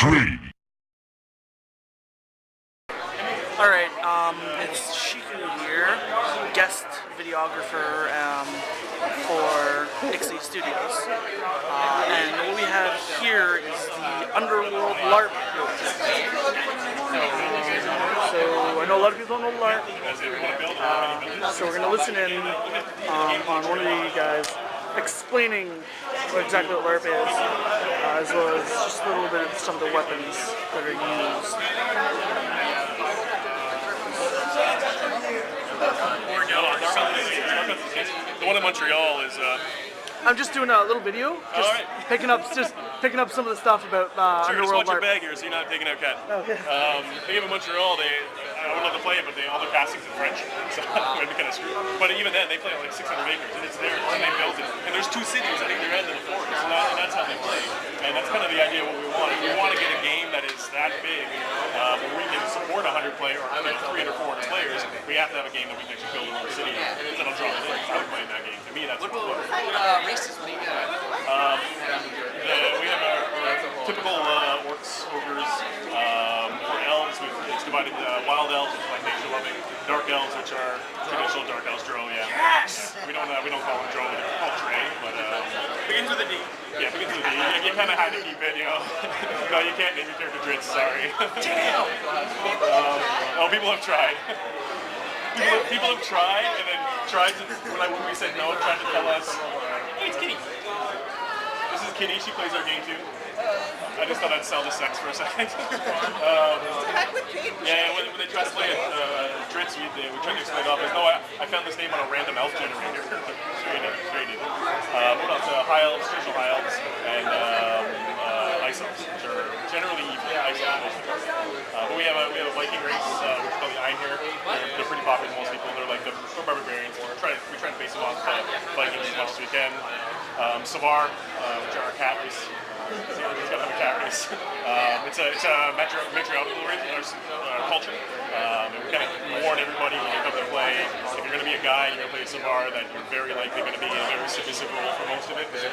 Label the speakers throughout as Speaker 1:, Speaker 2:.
Speaker 1: 3.
Speaker 2: Alright, it's Shiku here, guest videographer for Ixie Studios. And what we have here is the Underworld LARP. So I know a lot of people don't know LARP. So we're going to listen in on one of the guys explaining exactly what LARP is, as well as just a little bit of some of the weapons that are used.
Speaker 3: The one in Montreal is.
Speaker 2: I'm just doing a little video, just picking up some of the stuff about Underworld
Speaker 3: Live. Just watch your
Speaker 2: LARP.
Speaker 3: bag here, so you're not taking out cat.
Speaker 2: Okay.
Speaker 3: They have in Montreal. I would love to play it, but all their casting's in French, so it would be kind of screwed. But even then, they play on like 600 acres, and it's there, and they built it. And there's 2 cities at either end of the forest, and that's how they play. And that's kind of the idea of what we want. We want to get a game that is that big, where we can support 100 players, or 300 or 400 players. We have to have a game that we can actually build in our city that'll draw it in. I would play in that game. To me, that's what
Speaker 4: races do you got?
Speaker 3: we have our typical orcs, ogres. For elves, it's divided wild elves, which like nature loving, dark elves, which are traditional dark elves, drow. Yeah.
Speaker 2: Yes.
Speaker 3: We don't call them drow, they're called Trey, but
Speaker 4: Begins with a D.
Speaker 3: yeah, begins with a D. You kind of had to keep it, you know. No, you can't name your character Dritz. Sorry.
Speaker 4: Damn.
Speaker 3: People have tried. People have tried, and then tried to, when we said no, tried to tell us, hey, it's Kitty. This is Kitty, she plays our game too. I just thought I'd sell the sex for a second. Yeah, when they tried to play it, Dritz, we tried to explain it off as, no, I found this name on a random elf generator. Straight in. What else? High elves, traditional high elves, and ice elves, which are generally ice elves. But we have a Viking race, which is called the Einhir. They're pretty popular with most people. They're like the barbarians. We try to base them off Vikings as much as we can. Savar, which are our cat race. He's got to have a cat race. It's a matriarchal culture. And we kind of warn everybody when you come to play, if you're going to be a guy and you're going to play Savar, that you're very likely going to be in a very submissive role for most of it, because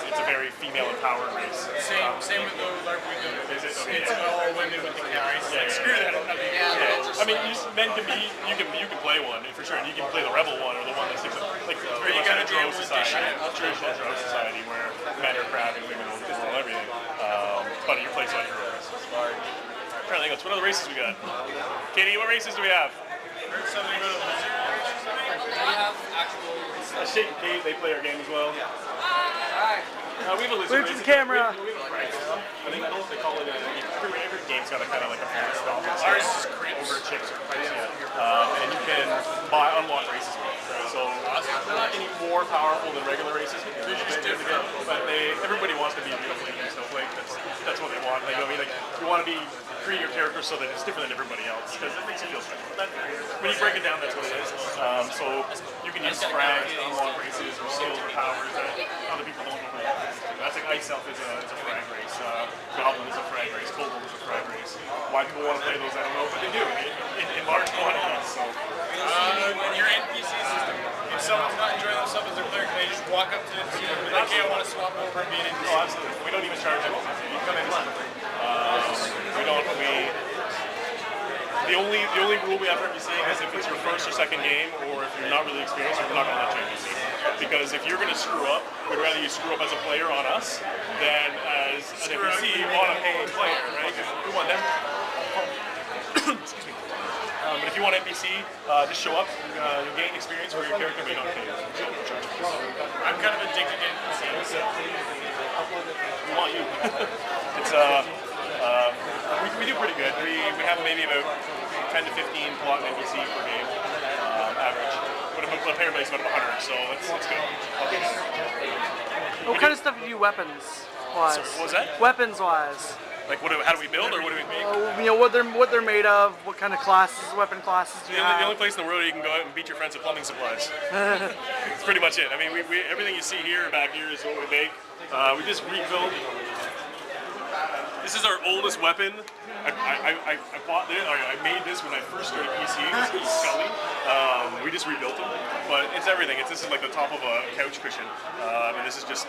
Speaker 3: it's a very female-empowered race.
Speaker 4: Same with the LARP we do. It's all women with the cat race.
Speaker 3: Yeah,
Speaker 4: Screw that.
Speaker 3: I mean, men can be, you can play one for sure, and you can play the rebel one or the one that sticks up, like very much in a drow society, traditional drow society where men are crab and women will control everything. But your place on your own race. I'm trying to think, what's one of the races we got? Katie, what races do we have?
Speaker 4: Heard something about a lizard race or something? We have actual races.
Speaker 3: Shake and Kate, they play our game as well.
Speaker 4: Hi.
Speaker 3: We have a lizard
Speaker 2: Wave to
Speaker 3: race.
Speaker 2: the camera.
Speaker 3: We have a frag race. I think they call it every game's got a kind of like a frag style.
Speaker 4: Ours is Crips.
Speaker 3: Over chips or Crips, yeah. And you can unlock races with it. So they're not any more powerful than regular races. They're just different. But everybody wants to be a beautiful human snowflake. That's what they want. Like, I mean, like, you want to create your character so that it's different than everybody else, because it makes you feel special. When you break it down, that's what it is. So you can use frags to unlock races or skills or powers that other people don't know. That's like Ice Elf is a frag race. Goblin is a frag race. Kobold is a frag race. Why people want to play those, I don't know, but they do in large quantities. So.
Speaker 4: In your NPC system, if someone's not enjoying themselves as their player, can they just walk up to them and be like, hey, I want to swap over and be an NPC?
Speaker 3: Oh, absolutely. We don't even charge them. You come in. The only rule we have for NPC is if it's your first or second game, or if you're not really experienced, we're not going to let you NPC. Because if you're going to screw up, we'd rather you screw up as a player on us than as an NPC on a paying player, right? Because we want them. Excuse me. But if you want NPC, just show up. You'll gain experience where your character may not pay.
Speaker 4: I'm kind of addicted to NPCs.
Speaker 3: We want you. It's we do pretty good. We have maybe about 10 to 15 plot NPC per game average. But a player base about 100, so that's good.
Speaker 2: What kind of stuff do you do weapons-wise?
Speaker 3: Sorry, what was that?
Speaker 2: Weapons-wise.
Speaker 3: Like, how do we build, or what do we make?
Speaker 2: You know, what they're made of. What kind of classes, weapon classes do you have?
Speaker 3: The only place in the world where you can go out and beat your friends at plumbing supplies. That's pretty much it. I mean, everything you see here, back here, is what we make. We just rebuilt. This is our oldest weapon. I bought this. I made this when I first started PC. This is Scully. We just rebuilt them, but it's everything. This is like the top of a couch cushion, and this is just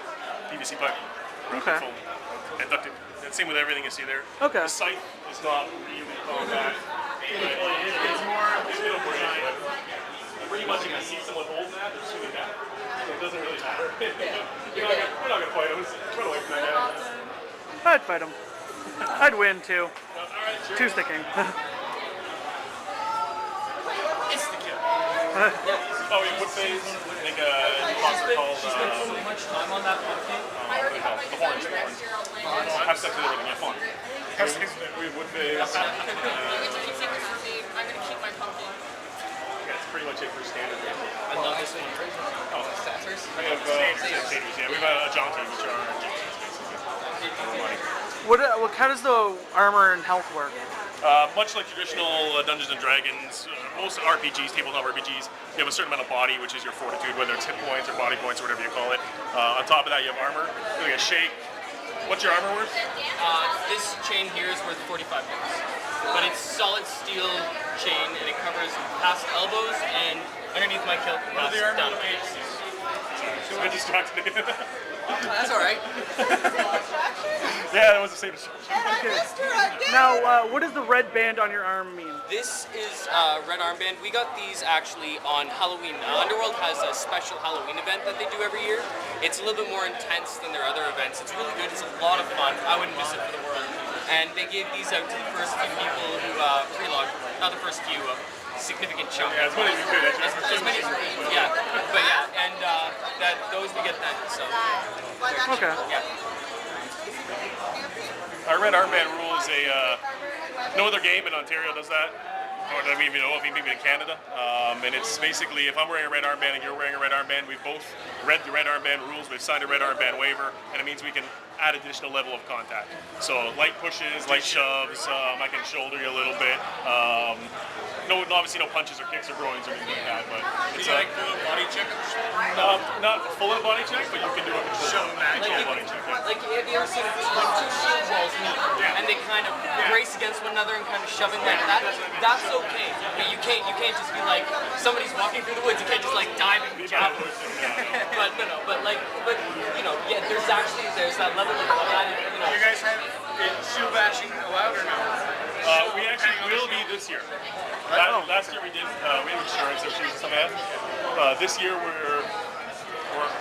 Speaker 3: PVC pipe.
Speaker 2: Okay.
Speaker 3: and duct tape. And same with everything you see there.
Speaker 2: Okay.
Speaker 3: The scythe is not really combat. It's more design. Pretty much if you see someone hold that, they're shooting that. So it doesn't really matter. We're not going to fight them. Just run away from that guy.
Speaker 2: I'd fight him. I'd win too. Two sticking.
Speaker 4: It's the kill.
Speaker 3: Oh, yeah, wood phase. I think monster called.
Speaker 4: She spent so much time on that pumpkin.
Speaker 3: The horns. Have sex with everything. Yeah, fun. Have sex with it. We have wood phase.
Speaker 1: I'm gonna keep my pumpkin.
Speaker 3: That's pretty much it for standard.
Speaker 4: I love this one.
Speaker 3: Oh, we have satyrs, yeah. We have a jaunty, which are basically.
Speaker 2: How does the armor and health work?
Speaker 3: Much like traditional Dungeons and Dragons, most RPGs, tabletop RPGs, you have a certain amount of body, which is your fortitude, whether it's hit points or body points or whatever you call it. On top of that, you have armor. Doing a shake. What's your armor worth?
Speaker 5: This chain here is worth 45 bucks. But it's solid steel chain and it covers past elbows and underneath my kilt.
Speaker 4: What are the armor
Speaker 5: down.
Speaker 3: So I distracted.
Speaker 5: That's alright.
Speaker 3: Yeah, that was the same description.
Speaker 2: Now, what does the red band on your arm mean?
Speaker 5: This is red armband. We got these actually on Halloween. Underworld has a special Halloween event that they do every year. It's a little bit more intense than their other events. It's really good. It's a lot of fun. I wouldn't miss it for the world. And they gave these out to the first few people who pre-logged. Not the first few, a significant chunk.
Speaker 3: Yeah, as many as you could.
Speaker 5: As many as yeah. But yeah, and those we get then. So
Speaker 2: Okay.
Speaker 5: yeah.
Speaker 3: Our red armband rule is no other game in Ontario does that, or I mean, maybe in Canada. And it's basically if I'm wearing a red armband and you're wearing a red armband, we've both read the red armband rules. We've signed a red armband waiver, and it means we can add additional level of contact. So light pushes, light shoves. I can shoulder you a little bit. Obviously no punches or kicks or groins or anything like that. But it's
Speaker 4: Do you do a body check?
Speaker 3: not full of body check, but you can do a control body check. Yeah.
Speaker 5: Like have you ever seen when two shield walls meet and they kind of brace against one another and kind of shoving like that? That's okay. But you can't just be like somebody's walking through the woods. You can't just like dive and jab. But yeah. There's that level of
Speaker 4: You guys have shield bashing allowed or no?
Speaker 3: We actually will be this year. Last year we did. We had insurance issues and stuff like that. This year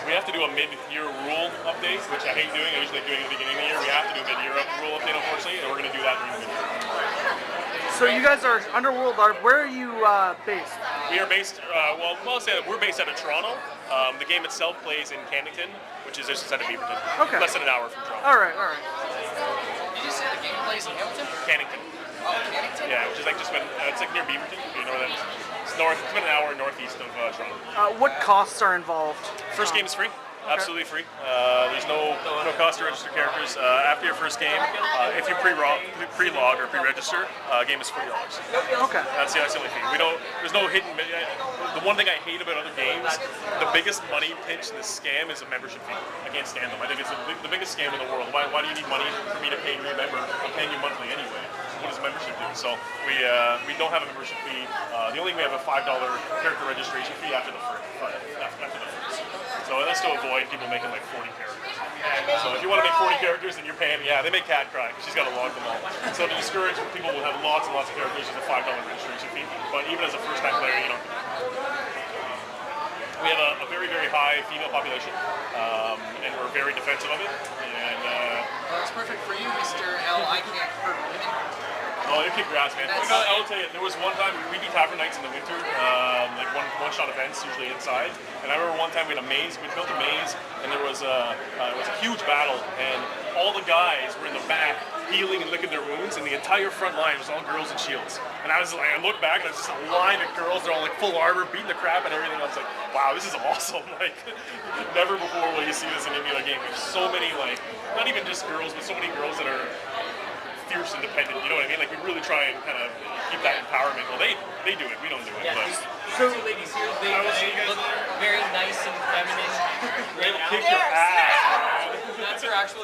Speaker 3: we have to do a mid-year rule update, which I hate doing. I usually do it at the beginning of the year. We have to do a mid-year rule update, unfortunately, and we're going to do that during the mid-year.
Speaker 2: So you guys are Underworld LARP. Where are you based?
Speaker 3: We are based. We're based out of Toronto. The game itself plays in Cannington, which is just outside of Beaverton.
Speaker 2: Okay.
Speaker 3: Less than an hour from Toronto.
Speaker 2: All right.
Speaker 5: Did you say the game plays in Hamilton?
Speaker 3: Cannington.
Speaker 5: Oh, Cannington?
Speaker 3: Yeah, which is like it's like near Beaverton. You know that is. It's north. It's about an hour northeast of Toronto.
Speaker 2: What costs are involved?
Speaker 3: First game is free. Absolutely free. There's no cost to register characters. After your first game, if you pre-log or pre-register, game is $40.
Speaker 2: Okay.
Speaker 3: That's the only fee. There's no hidden. The one thing I hate about other games, the biggest money pinch in this scam is a membership fee. I can't stand them. I think it's the biggest scam in the world. Why do you need money for me to pay you a member? I'm paying you monthly anyway. What does membership do? So we don't have a membership fee. The only thing we have a $5 character registration fee after the first. So that's to avoid people making like 40 characters. So if you want to make 40 characters, then you're paying. Yeah, they make Cat cry because she's got to log them all. So to discourage people who have lots and lots of characters, there's a $5 registration fee. But even as a first-time player, you don't. We have a very, very high female population, and we're very defensive of it. And
Speaker 1: That's perfect for you, Mr. L. I can't hurt women.
Speaker 3: oh, they kick your ass, man. I will tell you, there was one time we do tavern nights in the winter, like one-shot events, usually inside. And I remember one time we had a maze. We built a maze, and there was a huge battle, and all the guys were in the back healing and licking their wounds, and the entire front line was all girls and shields. And I looked back, and there's just a line of girls. They're all like full armor, beating the crap and everything. I was like, wow, this is awesome. Like, never before will you see this in any other game. There's so many, like, not even just girls, but so many girls that are fierce and dependent, you know what I mean? Like we really try and kind of keep that empowerment. Well, they do it, we don't do it.
Speaker 5: Yeah,
Speaker 3: But
Speaker 5: two ladies here, they look very nice and feminine.
Speaker 3: they'll kick your ass.
Speaker 5: That's her actual